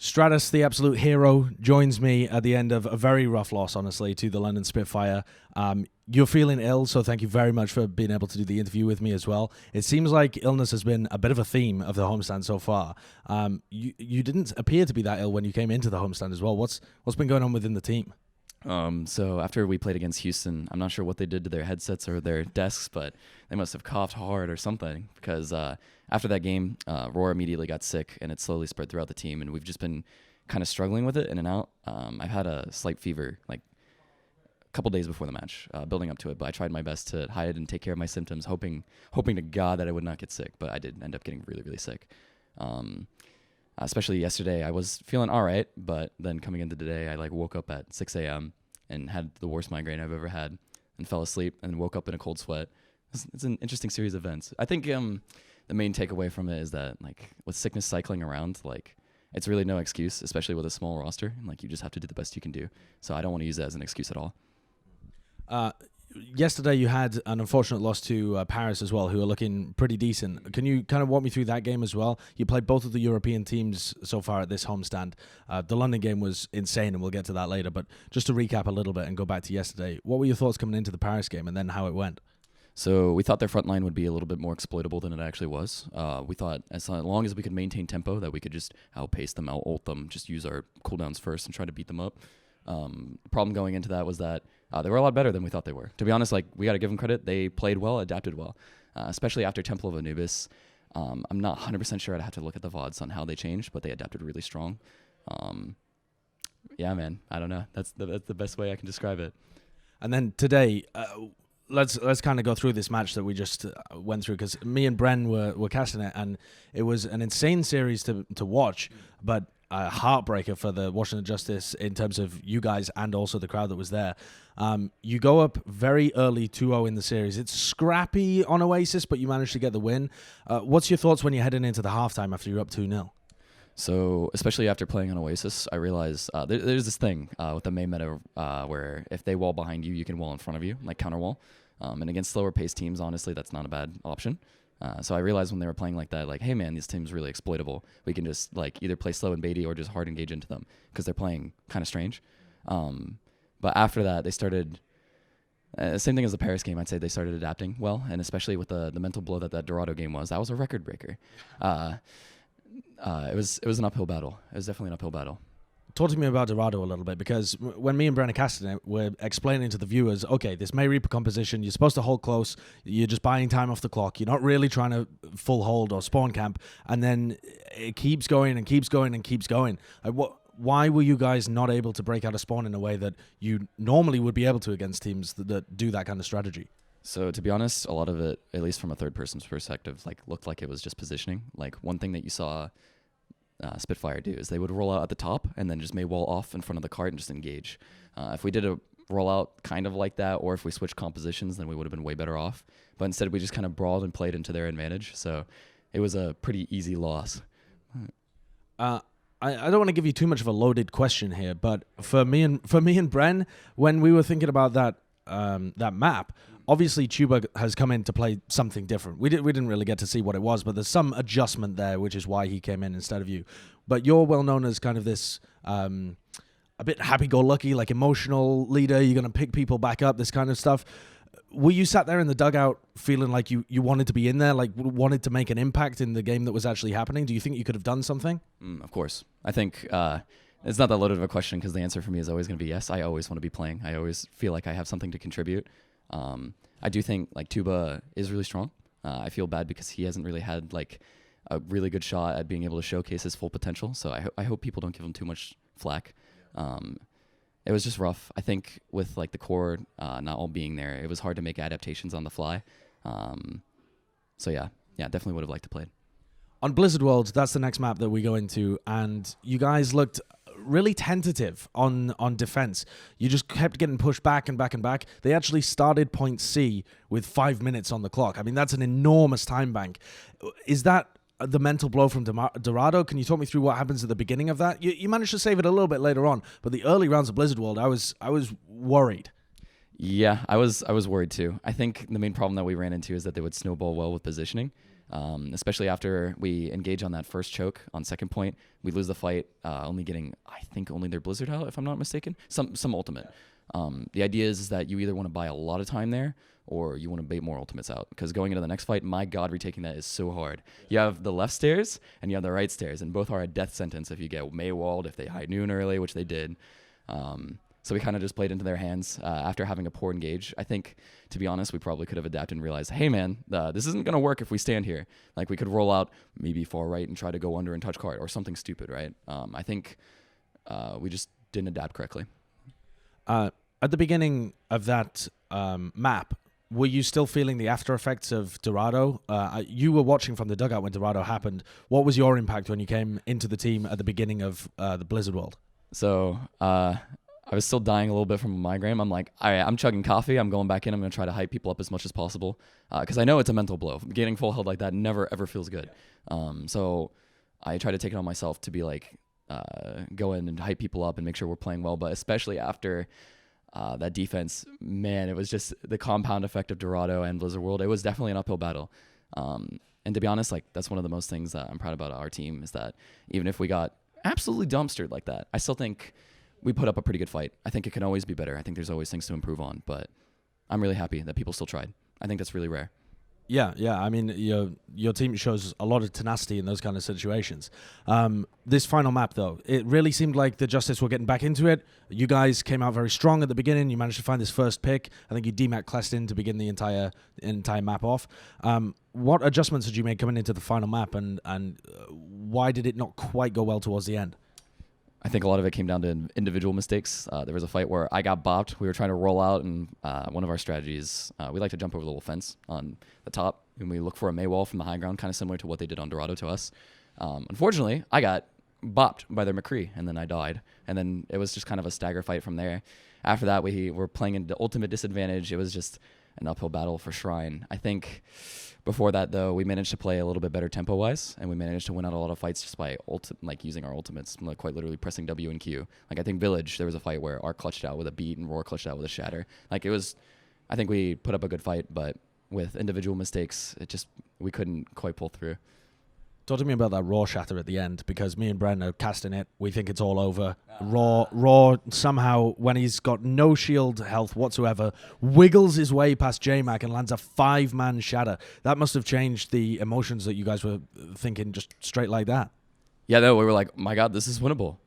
Stratus, the absolute hero, joins me at the end of a very rough loss, honestly, to the London Spitfire. You're feeling ill, so thank you very much for being able to do the interview with me as well. It seems like illness has been a bit of a theme of the homestand so far. You didn't appear to be that ill when you came into the homestand as well. What's been going on within the team? So after we played against Houston, I'm not sure what they did to their headsets or their desks, but they must have coughed hard or something because after that game, Roar immediately got sick and it slowly spread throughout the team, and we've just been kind of struggling with it in and out. I've had a slight fever like a couple days before the match, building up to it, but I tried my best to hide and take care of my symptoms, hoping to God that I would not get sick, but I did end up getting really, really sick. Especially yesterday, I was feeling all right, but then coming into today, I woke up at 6 a.m. and had the worst migraine I've ever had, and fell asleep and woke up in a cold sweat. It's an interesting series of events. I think the main takeaway from it is that with sickness cycling around, it's really no excuse, especially with a small roster. You just have to do the best you can do. So I don't want to use that as an excuse at all. Yesterday you had an unfortunate loss to Paris as well, who are looking pretty decent. Can you kind of walk me through that game as well? You played both of the European teams so far at this homestand. The London game was insane, and we'll get to that later. But just to recap a little bit and go back to yesterday, what were your thoughts coming into the Paris game and then how it went? So we thought their front line would be a little bit more exploitable than it actually was. We thought as long as we could maintain tempo, that we could just outpace them, out-ult them, just use our cooldowns first and try to beat them up. The problem going into that was that they were a lot better than we thought they were. To be honest, we got to give them credit. They played well, adapted well, especially after Temple of Anubis. I'm not 100% sure. I'd have to look at the VODs on how they changed, but they adapted really strong. Yeah, man, I don't know. That's the best way I can describe it. And then today, let's kind of go through this match that we just went through, because me and Bren were casting it, and it was an insane series to watch, but a heartbreaker for the Washington Justice in terms of you guys and also the crowd that was there. You go up very early 2-0 in the series. It's scrappy on Oasis, but you managed to get the win. What's your thoughts when you're heading into the halftime after you're up 2-0? So, especially after playing on Oasis, I realized there's this thing with the main meta where if they wall behind you, you can wall in front of you, like counter wall. And against slower paced teams, honestly, that's not a bad option. So I realized when they were playing like that, hey man, this team's really exploitable. We can just either play slow and baity or just hard engage into them because they're playing kind of strange. But after that, they started same thing as the Paris game. I'd say they started adapting well, and especially with the mental blow that Dorado game was. That was a record breaker. It was an uphill battle. It was definitely an uphill battle. Talk to me about Dorado a little bit, because when me and Brenna casted it, we're explaining to the viewers, okay, this May Reaper composition, you're supposed to hold close, you're just buying time off the clock, you're not really trying to full hold or spawn camp, and then it keeps going and keeps going and keeps going. Why were you guys not able to break out a spawn in a way that you normally would be able to against teams that do that kind of strategy? So to be honest, a lot of it, at least from a third person's perspective, looked like it was just positioning. One thing that you saw Spitfire do is they would roll out at the top and then just may wall off in front of the cart and just engage. If we did a rollout kind of like that, or if we switched compositions, then we would have been way better off. But instead, we just kind of brawled and played into their advantage. So it was a pretty easy loss. I don't want to give you too much of a loaded question here, but for me and Bren, when we were thinking about that map, obviously Tuba has come in to play something different. We didn't really get to see what it was, but there's some adjustment there, which is why he came in instead of you. But you're well known as kind of this a bit happy-go-lucky, emotional leader. You're going to pick people back up, this kind of stuff. Were you sat there in the dugout feeling like you wanted to be in there, wanted to make an impact in the game that was actually happening? Do you think you could have done something? Of course. I think it's not that loaded of a question, because the answer for me is always going to be yes. I always want to be playing. I always feel like I have something to contribute. I do think Tuba is really strong. I feel bad because he hasn't really had a really good shot at being able to showcase his full potential. So I hope people don't give him too much flack. It was just rough. I think with the core not all being there, it was hard to make adaptations on the fly. So yeah, definitely would have liked to play it. On Blizzard World, that's the next map that we go into, and you guys looked really tentative on defense. You just kept getting pushed back and back and back. They actually started point C with 5 minutes on the clock. I mean, that's an enormous time bank. Is that the mental blow from Dorado? Can you talk me through what happens at the beginning of that? You managed to save it a little bit later on, but the early rounds of Blizzard World, I was worried. Yeah, I was worried too. I think the main problem that we ran into is that they would snowball well with positioning. especially after we engage on that first choke on second point. We lose the fight, only getting, I think, only their Blizzard out, if I'm not mistaken, some ultimate. The idea is that you either want to buy a lot of time there or you want to bait more ultimates out, because going into the next fight, my God, retaking that is so hard. You have the left stairs and you have the right stairs, and both are a death sentence if you get Maywalled, if they hide noon early, which they did. So we kind of just played into their hands after having a poor engage. I think, to be honest, we probably could have adapted and realized, hey, man, this isn't going to work if we stand here. Like, we could roll out maybe far right and try to go under and touch card or something stupid, right? I think we just didn't adapt correctly. At the beginning of that map, were you still feeling the after effects of Dorado? You were watching from the dugout when Dorado happened. What was your impact when you came into the team at the beginning of the Blizzard World? So I was still dying a little bit from a migraine. I'm like, all right, I'm chugging coffee. I'm going back in. I'm going to try to hype people up as much as possible, because I know it's a mental blow. Getting full held like that never, ever feels good. So I try to take it on myself to be like, go in and hype people up and make sure we're playing well. But especially after that defense, man, it was just the compound effect of Dorado and Blizzard World. It was definitely an uphill battle. And to be honest, like, that's one of the most things that I'm proud about our team, is that even if we got absolutely dumpstered like that, I still think we put up a pretty good fight. I think it can always be better. I think there's always things to improve on, but I'm really happy that people still tried. I think that's really rare. Yeah. I mean, your team shows a lot of tenacity in those kind of situations. This final map, though, it really seemed like the Justice were getting back into it. You guys came out very strong at the beginning. You managed to find this first pick. I think you DMAC Clestin to begin the entire map off. What adjustments did you make coming into the final map, and why did it not quite go well towards the end? I think a lot of it came down to individual mistakes. There was a fight where I got bopped. We were trying to roll out, and one of our strategies, we like to jump over the little fence on the top, and we look for a Maywall from the high ground, kind of similar to what they did on Dorado to us. Unfortunately, I got bopped by their McCree, and then I died. And then it was just kind of a stagger fight from there. After that, we were playing into ultimate disadvantage. It was just an uphill battle for Shrine. I think before that, though, we managed to play a little bit better tempo-wise, and we managed to win out a lot of fights just by using our ultimates, like quite literally pressing W and Q. Like, I think Village, there was a fight where Arc clutched out with a beat and Roar clutched out with a shatter. Like, it was, I think we put up a good fight, but with individual mistakes, we couldn't quite pull through. Talk to me about that Raw shatter at the end, because me and Bren are casting it. We think it's all over. Raw somehow, when he's got no shield health whatsoever, wiggles his way past J-Mac and lands a 5-man shatter. That must have changed the emotions that you guys were thinking just straight like that. Yeah, no, we were like, my God, this is winnable.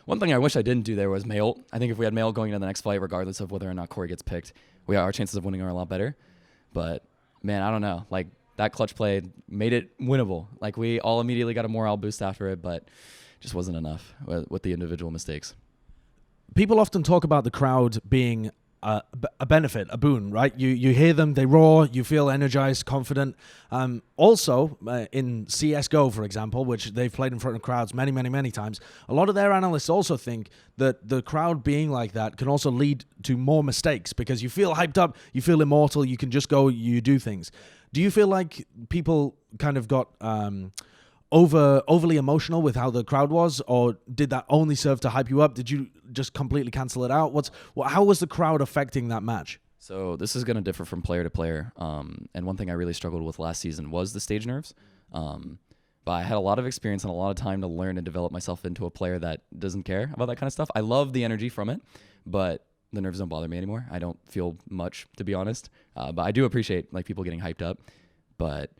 One thing I wish I didn't do there was Mail. I think if we had Mail going into the next fight, regardless of whether or not Corey gets picked, our chances of winning are a lot better. But, man, I don't know. Like, that clutch play made it winnable. Like, we all immediately got a morale boost after it, but just wasn't enough with the individual mistakes. People often talk about the crowd being a benefit, a boon, right? You hear them, they roar, you feel energized, confident. Also, in CSGO, for example, which they've played in front of crowds many, many, many times, a lot of their analysts also think that the crowd being like that can also lead to more mistakes, because you feel hyped up, you feel immortal, you can just go, you do things. Do you feel like people kind of got overly emotional with how the crowd was, or did that only serve to hype you up? Did you just completely cancel it out? How was the crowd affecting that match? So this is going to differ from player to player. And one thing I really struggled with last season was the stage nerves. But I had a lot of experience and a lot of time to learn and develop myself into a player that doesn't care about that kind of stuff. I love the energy from it, but the nerves don't bother me anymore. I don't feel much, to be honest. But I do appreciate like people getting hyped up. But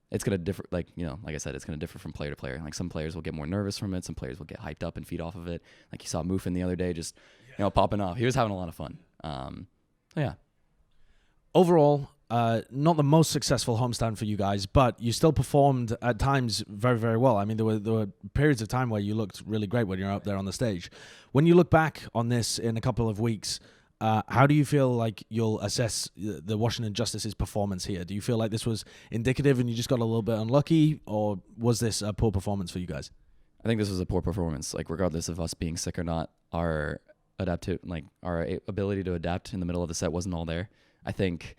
it's going to differ, like I said, it's going to differ from player to player. Like, some players will get more nervous from it. Some players will get hyped up and feed off of it. Like, you saw Moofin the other day just, popping off. He was having a lot of fun. Yeah. Overall, not the most successful homestand for you guys, but you still performed at times very, very well. I mean, there were periods of time where you looked really great when you're up there on the stage. When you look back on this in a couple of weeks, how do you feel like you'll assess the Washington Justice's performance here? Do you feel like this was indicative and you just got a little bit unlucky, or was this a poor performance for you guys? I think this was a poor performance. Like, regardless of us being sick or not, our ability to adapt in the middle of the set wasn't all there. I think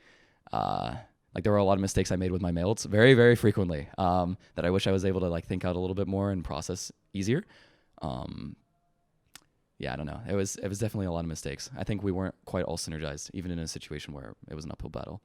there were a lot of mistakes I made with my mails very, very frequently, that I wish I was able to think out a little bit more and process easier. Yeah, I don't know. It was definitely a lot of mistakes. I think we weren't quite all synergized, even in a situation where it was an uphill battle.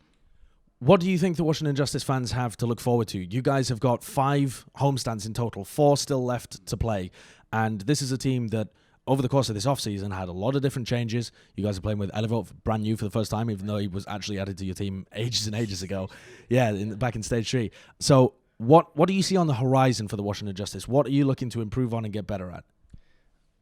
What do you think the Washington Justice fans have to look forward to? You guys have got 5 homestands in total, 4 still left to play. And this is a team that, over the course of this offseason, had a lot of different changes. You guys are playing with Elevote, brand new for the first time, even though he was actually added to your team ages and ages ago. Yeah, back in Stage 3. So what do you see on the horizon for the Washington Justice? What are you looking to improve on and get better at?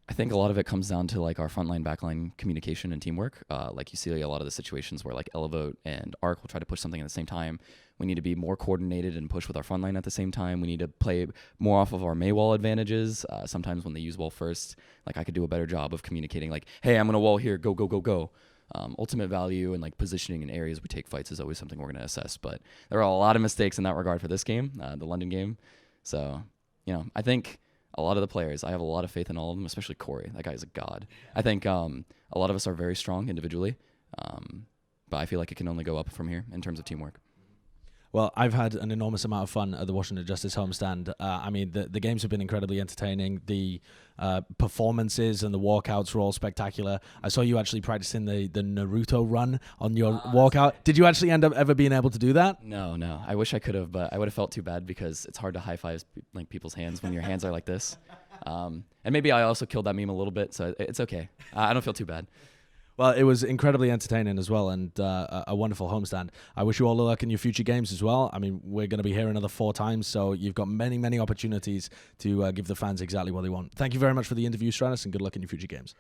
I think a lot of it comes down to like our frontline, backline communication and teamwork. Like you see a lot of the situations where like Elevote and Arc will try to push something at the same time. We need to be more coordinated and push with our frontline at the same time. We need to play more off of our May wall advantages. Sometimes when they use wall first, like I could do a better job of communicating like, hey, I'm going to wall here, go, go, go, go. Ultimate value and like positioning in areas we take fights is always something we're going to assess. But there are a lot of mistakes in that regard for this game, the London game. So, I think a lot of the players, I have a lot of faith in all of them, especially Corey. That guy's a god. I think a lot of us are very strong individually, but I feel like it can only go up from here in terms of teamwork. Well, I've had an enormous amount of fun at the Washington Justice homestand. I mean, the games have been incredibly entertaining. The performances and the walkouts were all spectacular. I saw you actually practicing the Naruto run on your walkout. Did you actually end up ever being able to do that? No. I wish I could have, but I would have felt too bad because it's hard to high-five like people's hands when your hands are like this. And maybe I also killed that meme a little bit, so it's okay. I don't feel too bad. Well, it was incredibly entertaining as well, and a wonderful homestand. I wish you all the luck in your future games as well. I mean, we're going to be here another 4 times, so you've got many, many opportunities to give the fans exactly what they want. Thank you very much for the interview, Stratus, and good luck in your future games.